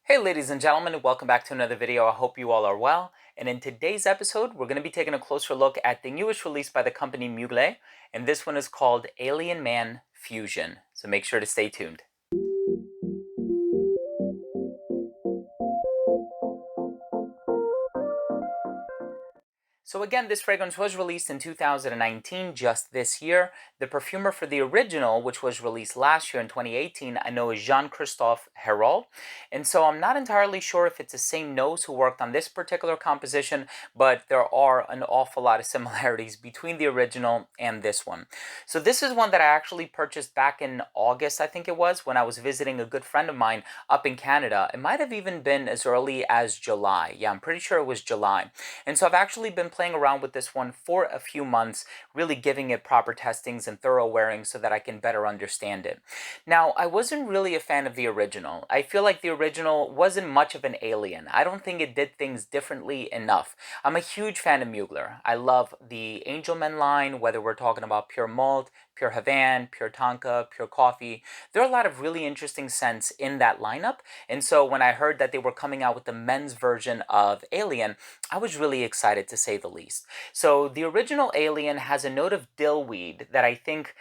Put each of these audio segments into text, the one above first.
Hey ladies and gentlemen, and welcome back to another video. I hope you all are well. And in today's episode, we're going to be taking a closer look at the newest release by the company Mugler, and this one is called Alien Man Fusion. So make sure to stay tuned. So again, this fragrance was released in 2019, just this year. The perfumer for the original, which was released last year in 2018, I know is Jean-Christophe Herold. And so I'm not entirely sure if it's the same nose who worked on this particular composition, but there are an awful lot of similarities between the original and this one. So this is one that I actually purchased back in August, I think it was, when I was visiting a good friend of mine up in Canada. It might have even been as early as July. Yeah, I'm pretty sure it was July. And so I've actually been playing around with this one for a few months, really giving it proper testings and thorough wearing so that I can better understand it. Now, I wasn't really a fan of the original. I feel like the original wasn't much of an alien. I don't think it did things differently enough. I'm a huge fan of Mugler. I love the Angelman line, whether we're talking about pure malt, pure Havan, pure Tonka, pure coffee. There are a lot of really interesting scents in that lineup. And so when I heard that they were coming out with the men's version of Alien, I was really excited to say the least. So the original Alien has a note of dillweed that I think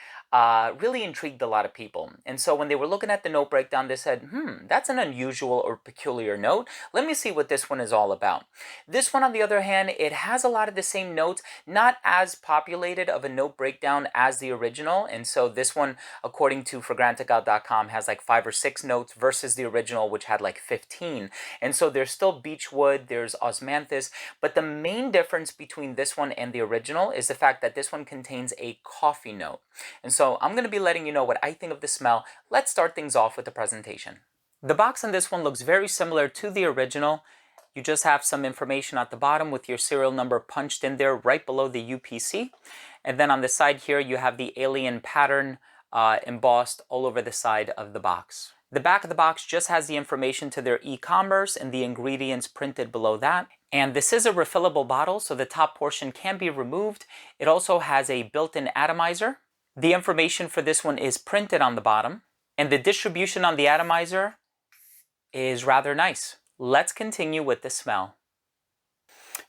really intrigued a lot of people. And so when they were looking at the note breakdown, they said, that's an unusual or peculiar note. Let me see what this one is all about. This one, on the other hand, it has a lot of the same notes, not as populated of a note breakdown as the original. And so this one, according to fragrantica.com, has like 5 or 6 notes versus the original, which had like 15. And so there's still beechwood, there's osmanthus, but the main difference between this one and the original is the fact that this one contains a coffee note. And so I'm going to be letting you know what I think of the smell. Let's start things off with the presentation. The box on this one looks very similar to the original. You just have some information at the bottom with your serial number punched in there right below the UPC. And then on the side here, you have the alien pattern embossed all over the side of the box. The back of the box just has the information to their e-commerce and the ingredients printed below that. And this is a refillable bottle, so the top portion can be removed. It also has a built-in atomizer. The information for this one is printed on the bottom, and the distribution on the atomizer is rather nice. Let's continue with the smell.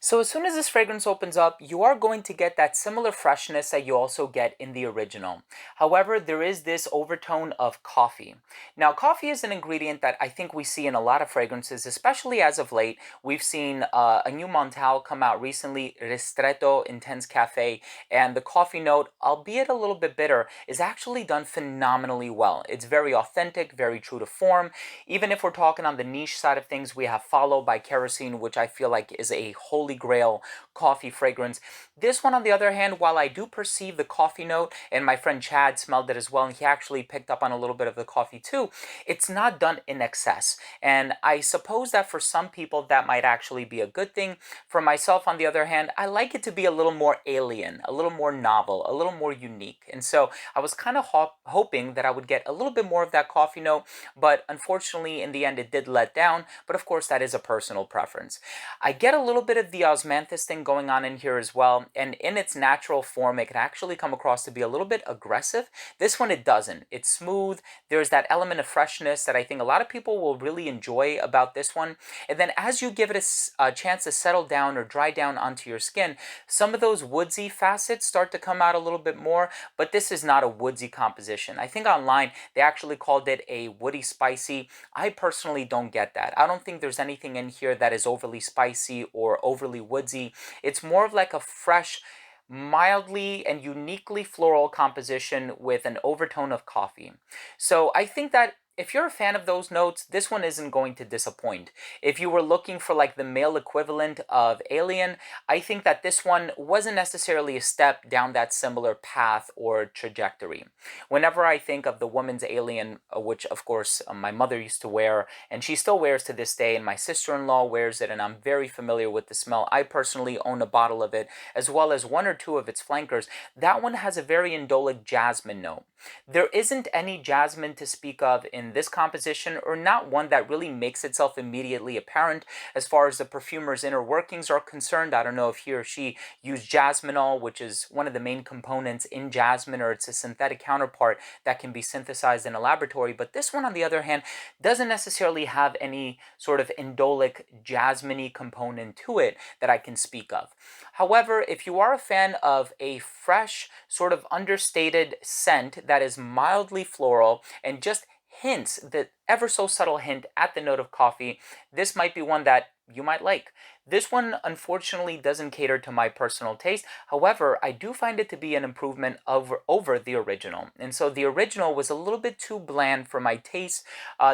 So as soon as this fragrance opens up, you are going to get that similar freshness that you also get in the original. However, there is this overtone of coffee. Now, coffee is an ingredient that I think we see in a lot of fragrances, especially as of late. We've seen a new Montal come out recently, Ristretto Intense Cafe, and the coffee note, albeit a little bit bitter, is actually done phenomenally well. It's very authentic, very true to form. Even if we're talking on the niche side of things, we have Follow by Kerosene, which I feel like is a holy grail coffee fragrance. This one, on the other hand, while I do perceive the coffee note, and my friend Chad smelled it as well, and he actually picked up on a little bit of the coffee too, it's not done in excess. And I suppose that for some people that might actually be a good thing. For myself, on the other hand, I like it to be a little more alien, a little more novel, a little more unique. And so I was kind of hoping that I would get a little bit more of that coffee note, but unfortunately in the end it did let down. But of course that is a personal preference. I get a little bit of the osmanthus thing going on in here as well, and in its natural form it can actually come across to be a little bit aggressive. This one, it doesn't. It's smooth. There's that element of freshness that I think a lot of people will really enjoy about this one. And then as you give it a chance to settle down or dry down onto your skin, some of those woodsy facets start to come out a little bit more, but this is not a woodsy composition. I think online they actually called it a woody spicy. I personally don't get that. I don't think there's anything in here that is overly spicy or overly woodsy. It's more of like a fresh, mildly and uniquely floral composition with an overtone of coffee. So I think that if you're a fan of those notes, this one isn't going to disappoint. If you were looking for like the male equivalent of Alien, I think that this one wasn't necessarily a step down that similar path or trajectory. Whenever I think of the woman's Alien, which of course my mother used to wear, and she still wears to this day, and my sister-in-law wears it, and I'm very familiar with the smell. I personally own a bottle of it, as well as 1 or 2 of its flankers. That one has a very indolic jasmine note. There isn't any jasmine to speak of in in this composition, or not one that really makes itself immediately apparent as far as the perfumer's inner workings are concerned. I don't know if he or she used jasminol, which is one of the main components in jasmine, or it's a synthetic counterpart that can be synthesized in a laboratory. But this one, on the other hand, doesn't necessarily have any sort of indolic jasmine-y component to it that I can speak of. However, if you are a fan of a fresh, sort of understated scent that is mildly floral and just hints, the ever so subtle hint at the note of coffee, this might be one that you might like. This one unfortunately doesn't cater to my personal taste. However, I do find it to be an improvement over the original. And so the original was a little bit too bland for my taste.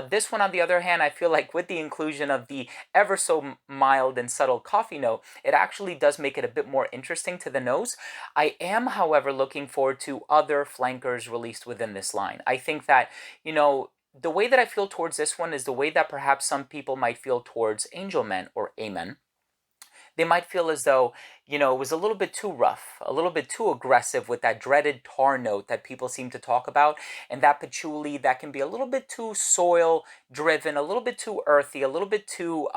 This one, on the other hand, I feel like with the inclusion of the ever so mild and subtle coffee note, it actually does make it a bit more interesting to the nose. I am, however, looking forward to other flankers released within this line. I think that, the way that I feel towards this one is the way that perhaps some people might feel towards Angel Men or Amen. They might feel as though, it was a little bit too rough, a little bit too aggressive with that dreaded tar note that people seem to talk about, and that patchouli that can be a little bit too soil driven, a little bit too earthy, a little bit too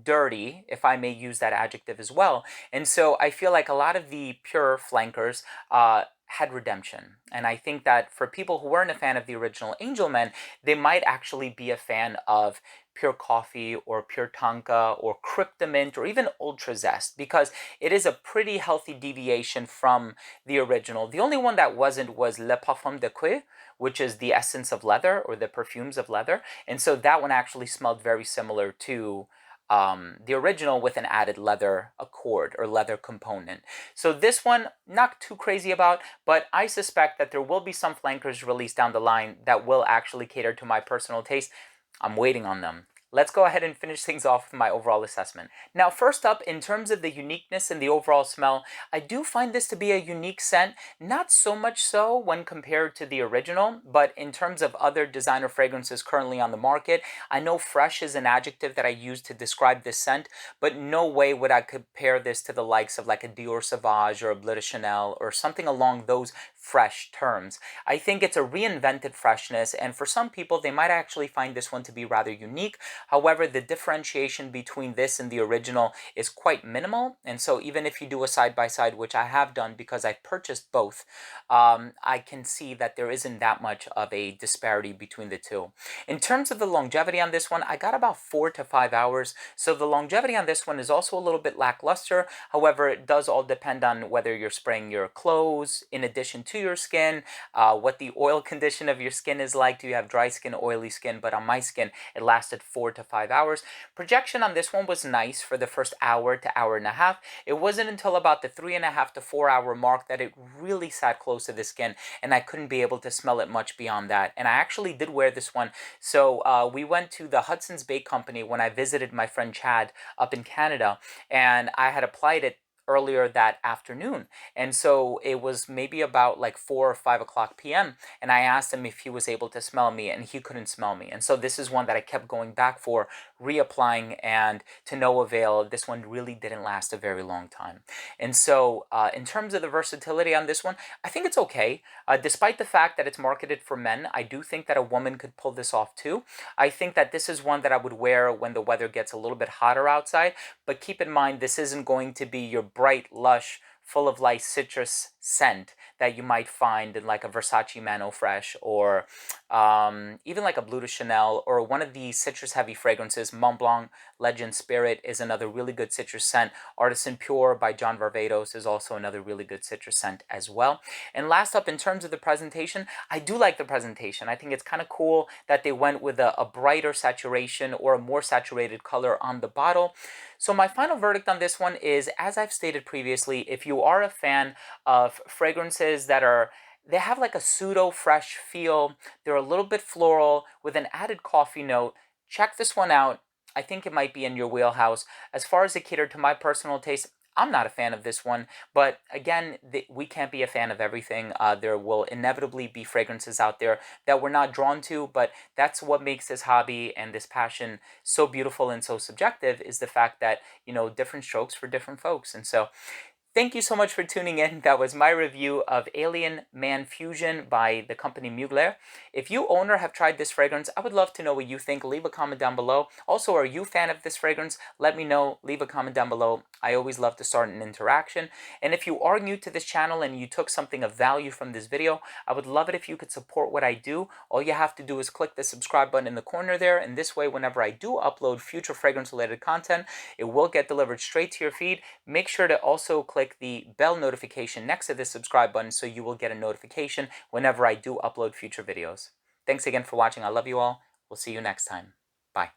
dirty, if I may use that adjective as well. And so I feel like a lot of the pure flankers had redemption. And I think that for people who weren't a fan of the original Angel Men, they might actually be a fan of pure coffee or pure tonka or cryptomint or even ultra zest, because it is a pretty healthy deviation from the original. The only one that wasn't was Le Parfum de Cuir, which is the essence of leather or the perfumes of leather. And so that one actually smelled very similar to the original, with an added leather accord or leather component. So this one, not too crazy about, but I suspect that there will be some flankers released down the line that will actually cater to my personal taste. I'm waiting on them. Let's go ahead and finish things off with my overall assessment. Now, first up, in terms of the uniqueness and the overall smell, I do find this to be a unique scent, not so much so when compared to the original, but in terms of other designer fragrances currently on the market. I know fresh is an adjective that I use to describe this scent, but no way would I compare this to the likes of like a Dior Sauvage or a Bleu de Chanel or something along those fresh terms. I think it's a reinvented freshness, and for some people, they might actually find this one to be rather unique. However, the differentiation between this and the original is quite minimal, and so even if you do a side-by-side, which I have done because I purchased both, I can see that there isn't that much of a disparity between the two. In terms of the longevity on this one, I got about 4 to 5 hours, so the longevity on this one is also a little bit lackluster. However, it does all depend on whether you're spraying your clothes in addition to your skin, what the oil condition of your skin is like. Do you have dry skin, oily skin? But on my skin, it lasted 4 to 5 hours. Projection on this one was nice for the first hour to hour and a half. It wasn't until about the 3.5 to 4 hour mark that it really sat close to the skin, and I couldn't be able to smell it much beyond that. And I actually did wear this one. So we went to the Hudson's Bay Company when I visited my friend Chad up in Canada, and I had applied it earlier that afternoon. And so it was maybe about like 4 or 5 o'clock p.m. And I asked him if he was able to smell me, and he couldn't smell me. And so this is one that I kept going back for, reapplying, and to no avail. This one really didn't last a very long time. And so in terms of the versatility on this one, I think it's okay. Despite the fact that it's marketed for men, I do think that a woman could pull this off too. I think that this is one that I would wear when the weather gets a little bit hotter outside. But keep in mind, this isn't going to be your bright, lush, full of light citrus scent that you might find in like a Versace Mano Fresh, or even like a Bleu de Chanel, or one of the citrus heavy fragrances. Mont Blanc Legend Spirit is another really good citrus scent. Artisan Pure by John Varvatos is also another really good citrus scent as well. And last up, in terms of the presentation, I do like the presentation. I think it's kind of cool that they went with a brighter saturation or a more saturated color on the bottle. So my final verdict on this one is, as I've stated previously, if you are a fan of fragrances they have like a pseudo fresh feel, they're a little bit floral with an added coffee note, check this one out. I think it might be in your wheelhouse. As far as it catered to my personal taste, I'm not a fan of this one, but again, we can't be a fan of everything. There will inevitably be fragrances out there that we're not drawn to, but that's what makes this hobby and this passion so beautiful and so subjective, is the fact that, different strokes for different folks. And so Thank you so much for tuning in. That was my review of Alien Man Fusion by the company Mugler. If you own or have tried this fragrance, I would love to know what you think. Leave a comment down below. Also, are you a fan of this fragrance? Let me know. Leave a comment down below. I always love to start an interaction. And if you are new to this channel and you took something of value from this video, I would love it if you could support what I do. All you have to do is click the subscribe button in the corner there. And this way, whenever I do upload future fragrance related content, it will get delivered straight to your feed. Make sure to also click the bell notification next to the subscribe button so you will get a notification whenever I do upload future videos. Thanks again for watching. I love you all. We'll see you next time. Bye.